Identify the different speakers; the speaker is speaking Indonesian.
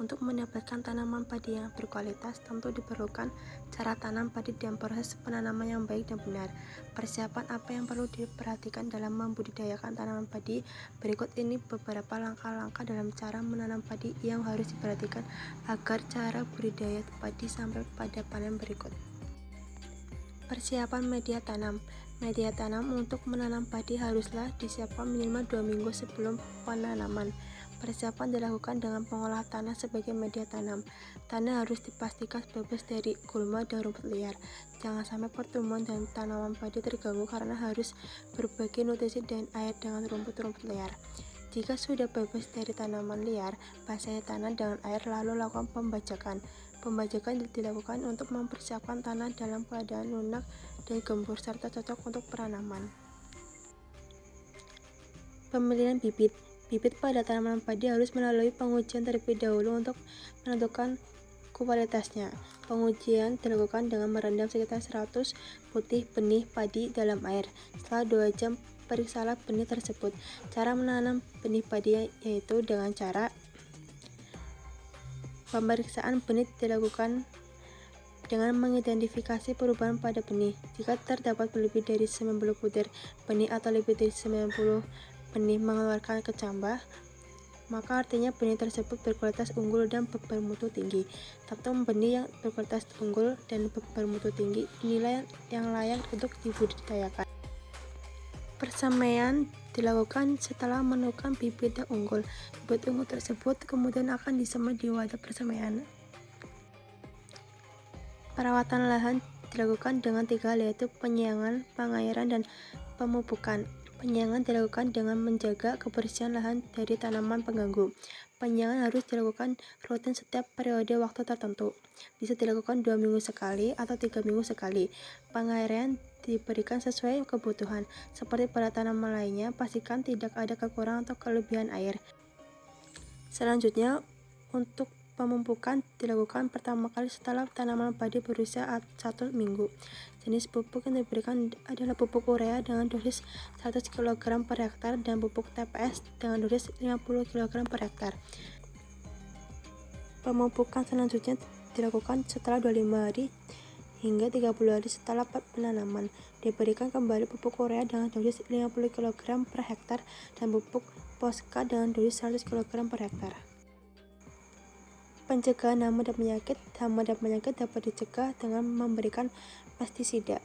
Speaker 1: Untuk mendapatkan tanaman padi yang berkualitas, tentu diperlukan cara tanam padi dan proses penanaman yang baik dan benar. Persiapan apa yang perlu diperhatikan dalam membudidayakan tanaman padi? Berikut ini beberapa langkah-langkah dalam cara menanam padi yang harus diperhatikan agar cara budidaya padi sampai pada panen berikut. Persiapan media tanam. Media tanam untuk menanam padi haruslah disiapkan minimal 2 minggu sebelum penanaman. Persiapan dilakukan dengan pengolah tanah sebagai media tanam. Tanah harus dipastikan bebas dari gulma dan rumput liar. Jangan sampai pertumbuhan dan tanaman padi terganggu karena harus berbagi nutrisi dan air dengan rumput-rumput liar. Jika sudah bebas dari tanaman liar, basahi tanah dengan air lalu lakukan pembajakan. Pembajakan dilakukan untuk mempersiapkan tanah dalam keadaan lunak dan gembur serta cocok untuk penanaman. Pemilihan bibit. Bibit pada tanaman padi harus melalui pengujian terlebih dahulu untuk menentukan kualitasnya. Pengujian dilakukan dengan merendam sekitar 100 putih benih padi dalam air. Setelah 2 jam, periksalah benih tersebut. Cara menanam benih padi yaitu dengan cara pemeriksaan benih dilakukan dengan mengidentifikasi perubahan pada benih. Jika terdapat lebih dari 90 butir benih atau lebih dari 90 benih mengeluarkan kecambah, maka artinya benih tersebut berkualitas unggul dan bermutu tinggi. Tatung benih yang berkualitas unggul dan bermutu tinggi inilah yang layak untuk dibudidayakan. Persemaian dilakukan setelah menemukan bibit yang unggul. Bibit unggul tersebut kemudian akan disemai di wadah persemaian. Perawatan lahan dilakukan dengan 3 hal, yaitu penyiangan, pengairan, dan pemupukan. Penyiangan dilakukan dengan menjaga kebersihan lahan dari tanaman pengganggu. Penyiangan harus dilakukan rutin setiap periode waktu tertentu. Bisa dilakukan 2 minggu sekali atau 3 minggu sekali. Pengairan diberikan sesuai kebutuhan. Seperti pada tanaman lainnya, pastikan tidak ada kekurangan atau kelebihan air. Selanjutnya, untuk pemupukan dilakukan pertama kali setelah tanaman padi berusia 1 minggu. Jenis pupuk yang diberikan adalah pupuk urea dengan dosis 100 kg per hektar dan pupuk TPS dengan dosis 50 kg per hektar. Pemupukan selanjutnya dilakukan setelah 25 hari hingga 30 hari setelah penanaman. Diberikan kembali pupuk urea dengan dosis 50 kg per hektar dan pupuk Posca dengan dosis 100 kg per hektar. Pencegahan hama dan penyakit. Hama dan penyakit dapat dicegah dengan memberikan pestisida.